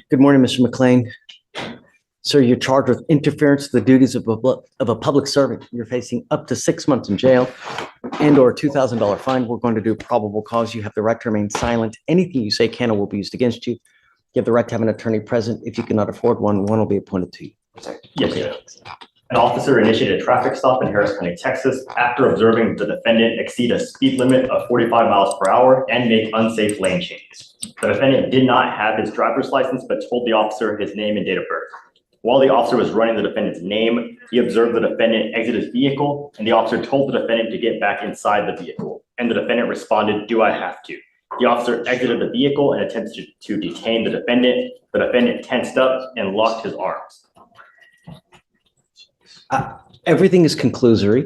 Good morning, Mr. McLean. Sir, you're charged with interference with the duties of a public servant. You're facing up to 6 months in jail and/or a $2,000 fine. We're going to do probable cause. You have the right to remain silent. Anything you say can or will be used against you. You have the right to have an attorney present. If you cannot afford one, one will be appointed to you. Yes, sir. An officer initiated a traffic stop in Harris County, Texas, after observing the defendant exceed a speed limit of 45 miles per hour and make unsafe lane changes. The defendant did not have his driver's license, but told the officer his name and date of birth. While the officer was running the defendant's name, he observed the defendant exit his vehicle, and the officer told the defendant to get back inside the vehicle. And the defendant responded, "Do I have to?" The officer exited the vehicle and attempted to detain the defendant. The defendant tensed up and locked his arms. Everything is conclusory.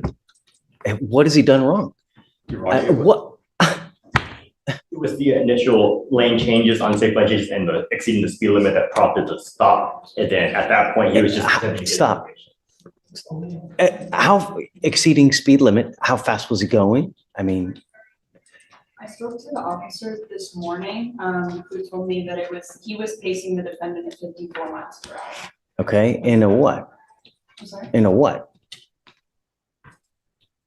What has he done wrong? What? It was the initial lane changes, unsafe lane changes, and the exceeding the speed limit that prompted the stop. And then at that point, he was just Stop. How exceeding speed limit? How fast was he going? I mean, I spoke to the officer this morning, who told me that he was pacing the defendant at 54 miles per hour. okay, in a what? I'm sorry? In a what?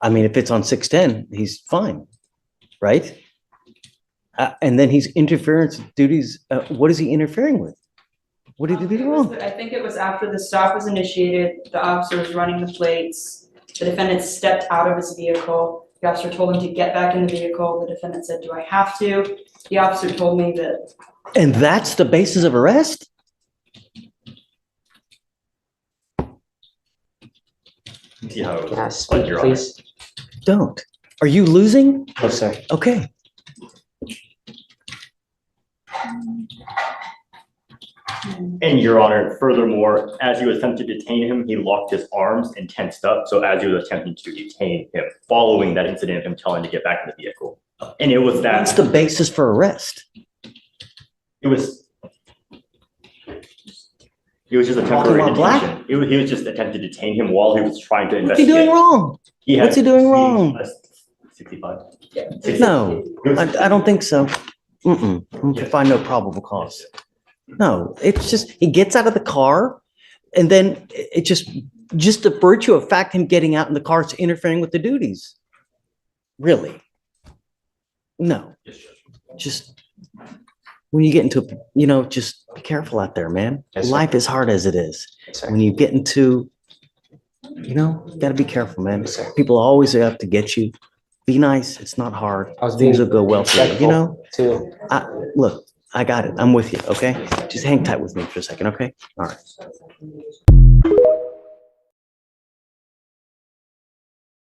I mean, if it's on 610, he's fine, right? And then he's interference with duties. What is he interfering with? What did he do wrong? I think it was after the stop was initiated, the officer was running the plates. The defendant stepped out of his vehicle. The officer told him to get back in the vehicle. The defendant said, "Do I have to?" The officer told me that. And that's the basis of arrest? see how it Can I was. speak, Your Honor. please? Don't. Are you losing? No, sir. Okay. And Your Honor, furthermore, as he was attempting to detain him, he locked his arms and tensed up. So as he was attempting to detain him, following that incident of him telling him to get back in the vehicle. And it was That's that, the basis for arrest. it was just a Walking temporary while black? detention. He was just attempting to detain him while he was trying to What's he investigate. doing wrong? What's he doing wrong? 65. No, I don't think so. I'm to find no probable cause. No, it's just, he gets out of the car and then it just the virtue of fact, him getting out in the car is interfering with the duties. Really? No, just when you get into, just be careful out there, man. Yes, sir. Life is hard as it is. Yes, sir. When you get into, gotta be careful, man. Yes, sir. People always have to get you. Be nice. It's not hard. I was Things will being go well for you, Too. Look, I got it. I'm with you, okay? Just hang tight with me for a second, okay? All right.